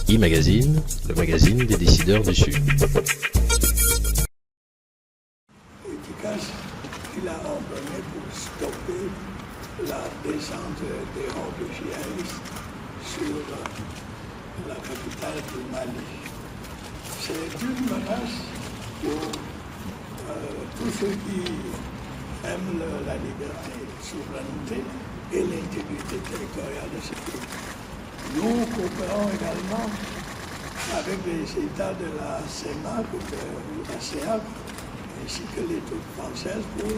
E-Magazine, le magazine des décideurs du Sud. Efficace qu'il a ordonné pour stopper la descente des hordes djihadistes sur la capitale du Mali. C'est une menace pour tous ceux qui aiment la liberté, la souveraineté et l'intégrité territoriale de ce pays. Nous coopérons également avec les États de la CEMAC, de la CEAC, ainsi que les troupes françaises pour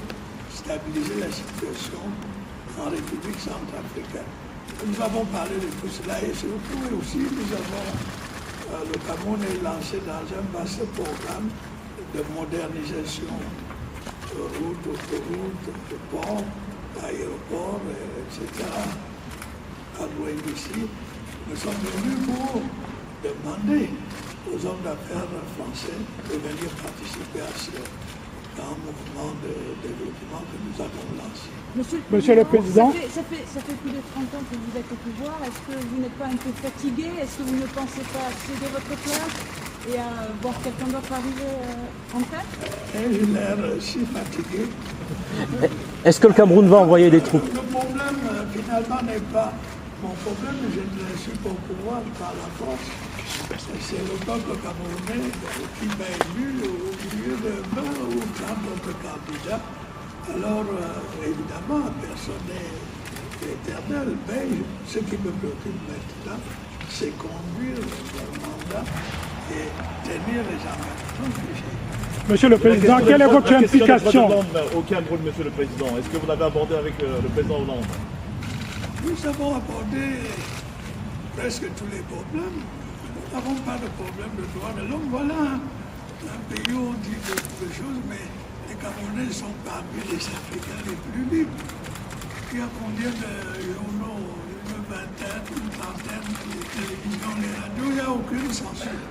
stabiliser la situation en République centrafricaine. Nous avons parlé de tout cela et surtout aussi nous avons, le Cameroun est lancé dans un vaste programme de modernisation de routes, autoroutes, de ports, aéroports, etc. à loin d'ici. Nous sommes venus pour demander aux hommes d'affaires français de venir participer à ce grand mouvement de développement que nous avons lancé. Monsieur le Président, ça fait plus de 30 ans que vous êtes au pouvoir. Est-ce que vous n'êtes pas un peu fatigué? Est-ce que vous ne pensez pas céder votre place et à voir quelqu'un d'autre arriver en tête? J'ai l'air si fatigué. est-ce que le Cameroun va envoyer des troupes? Le problème, finalement, n'est pas mon problème. Je ne suis pas au pouvoir par la force. C'est le peuple camerounais qui m'a élu au milieu de 20 ou 30 autres candidats. Alors, évidemment, personne n'est éternel, mais ce qui me préoccupe maintenant, c'est conduire le mandat et tenir les engagements que j'ai. Monsieur le Président, quelle est votre implication? Au Cameroun, Monsieur le Président, est-ce que vous l'avez abordé avec le président Hollande? Nous avons abordé presque tous les problèmes. Nous n'avons pas de problème de droits de l'homme. Voilà un pays où on dit beaucoup de choses, mais les Camerounais sont parmi les Africains les plus libres. Il y a combien de journaux? Une vingtaine, une trentaine, les télévisions, les radios, il n'y a aucune censure.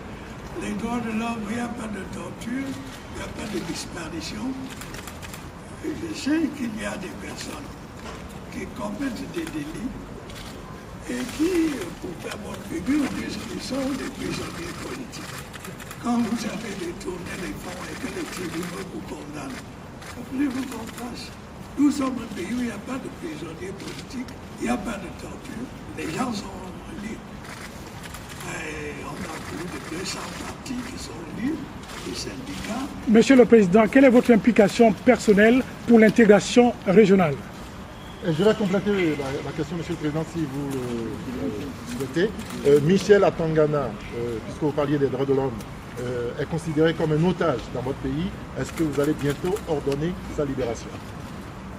Les droits de l'homme, il n'y a pas de torture, il n'y a pas de disparition. Et je sais qu'il y a des personnes qui commettent des délits et qui, pour faire bonne figure, disent qu'ils sont des prisonniers politiques. Quand vous avez détourné les fonds et que les tribunaux vous condamnent, voulez-vous qu'on fasse? Nous sommes un pays où il n'y a pas de prisonniers politiques, il n'y a pas de torture, les gens sont libres. Et on a plus de 200 partis qui sont libres, des syndicats. Monsieur le Président, quelle est votre implication personnelle pour l'intégration régionale? Je vais compléter la question, Monsieur le Président, si vous le souhaitez. Michel Atangana, puisque vous parliez des droits de l'homme, est considéré comme un otage dans votre pays. Est-ce que vous allez bientôt ordonner sa libération?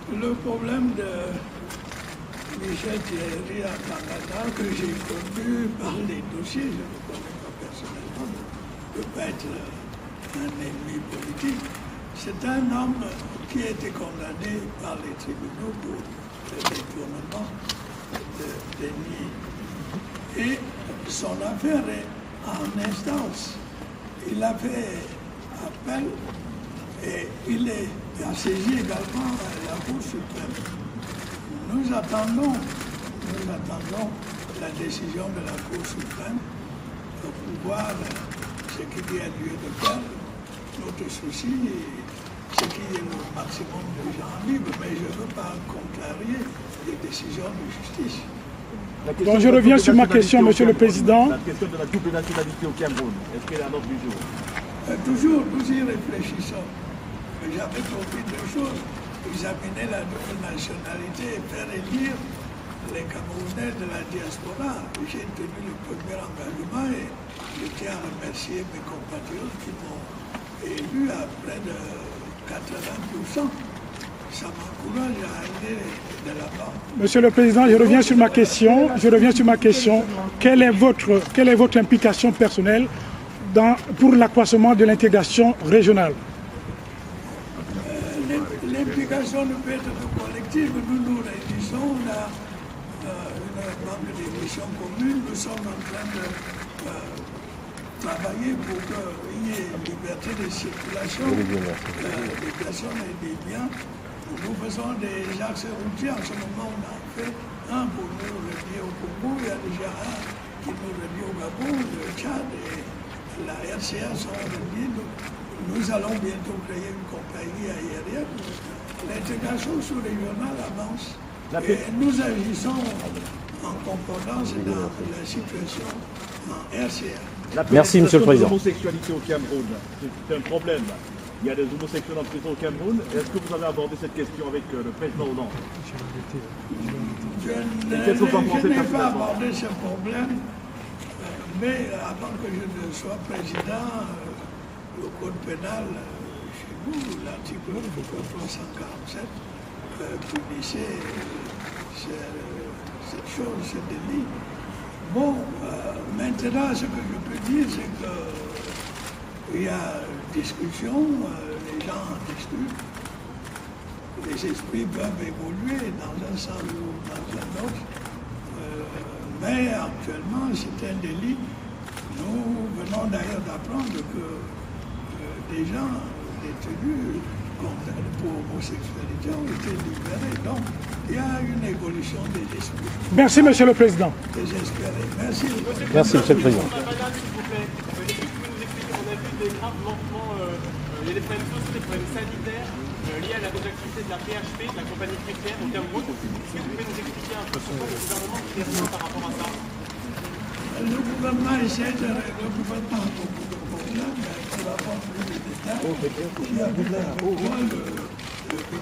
Le problème de Michel Thierry Atangana, que j'ai connu par les dossiers, je ne le connais pas personnellement, ne peut pas être un ennemi politique. C'est un homme qui a été condamné par les tribunaux pour le détournement de deniers. Et son affaire est en instance. Il a fait appel et il a saisi également la Cour suprême. Nous attendons la décision de la Cour suprême pour voir ce qu'il y a lieu de faire. Notre souci, c'est qu'il y ait le maximum de gens libres, mais je ne veux pas contrarier les décisions de justice. Donc je reviens sur ma question, Monsieur le Président. La question de la double nationalité au Cameroun, est-ce qu'elle est à l'ordre du jour? Toujours, nous y réfléchissons. Mais j'avais compris deux choses. Examiner la double nationalité et faire élire les Camerounais de la diaspora. J'ai tenu le premier engagement et je tiens à remercier mes compatriotes qui m'ont élu à près de 80%. Ça m'encourage à aller de l'avant. Monsieur le Président, je reviens sur ma question. Quelle est votre implication personnelle pour l'accroissement de l'intégration régionale? L'implication ne peut être collective. Nous nous réunissons, on a une banque d'émission commune. Nous sommes en train de travailler pour qu'il y ait une liberté de circulation des personnes et des biens. Nous faisons des axes routiers. En ce moment, on a fait un pour nous relier au Congo. Il y a déjà un qui nous relie au Gabon, le Tchad et la RCA sont reliés. Donc, nous allons bientôt créer une compagnie aérienne. L'intégration sous-régionale avance. Et nous agissons en concordance dans la situation en RCA. Merci, Monsieur le Président. L'homosexualité au Cameroun, c'est un problème. Il y a des homosexuels en prison au Cameroun. Est-ce que vous avez abordé cette question avec le président Hollande? Je n'ai pas abordé ce problème, mais avant que je ne sois président, le code pénal chez nous, l'article 347, punissait cette chose, ce délit. Bon, maintenant, ce que je peux dire, c'est qu'il y a discussion, les gens en discutent, les esprits peuvent évoluer dans un sens ou dans un autre, mais actuellement c'est un délit. Nous venons d'ailleurs d'apprendre que des gens détenus pour homosexualité ont été libérés. Donc il y a une évolution des esprits. Merci, Monsieur le Président. Désespéré. Merci. Merci, Monsieur le Président. On a vu des graves manquements, il y a des problèmes sociaux, des problèmes sanitaires liés à la activité de la PHP, de la compagnie pétrolière au Cameroun. Est-ce que vous pouvez nous expliquer un peu pourquoi le gouvernement fait rien par rapport à ça? Le gouvernement essaie de régler le gouvernement a beaucoup de problèmes, mais pour avoir plus de détails, il y a le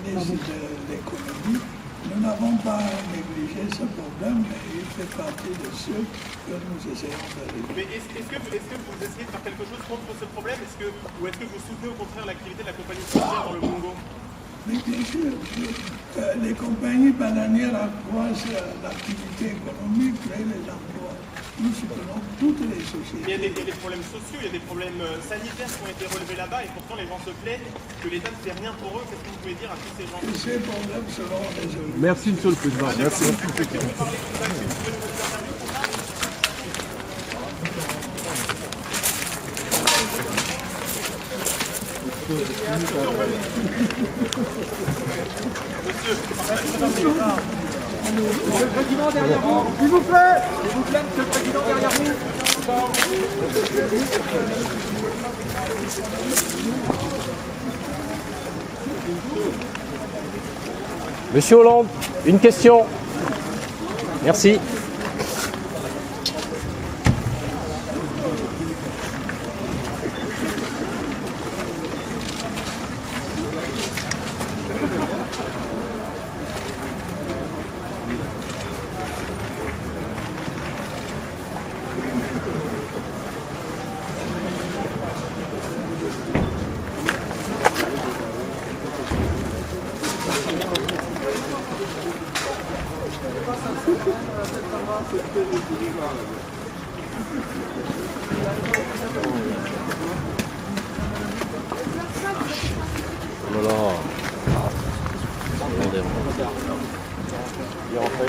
ministre de l'économie. Nous n'avons pas négligé ce problème, mais il fait partie de ceux que nous essayons de régler. Mais est-ce que vous essayez de faire quelque chose contre ce problème, ou est-ce que vous soutenez au contraire l'activité de la compagnie pétrolière dans le Congo? Mais bien sûr, les compagnies bananières accroissent l'activité économique, créent les emplois. Nous soutenons toutes les sociétés. Il y a des problèmes sociaux, il y a des problèmes sanitaires qui ont été relevés là-bas, et pourtant les gens se plaignent que l'État ne fait rien pour eux. Qu'est-ce que vous pouvez dire à tous ces gens? Ces problèmes seront résolus. Merci, Monsieur le Président. Merci. Monsieur le Président derrière vous, s'il vous plaît, Monsieur le Président derrière vous. Monsieur Hollande, une question. Merci. Voilà. Il est rentré.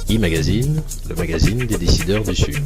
E-Magazine, le magazine des décideurs du Sud.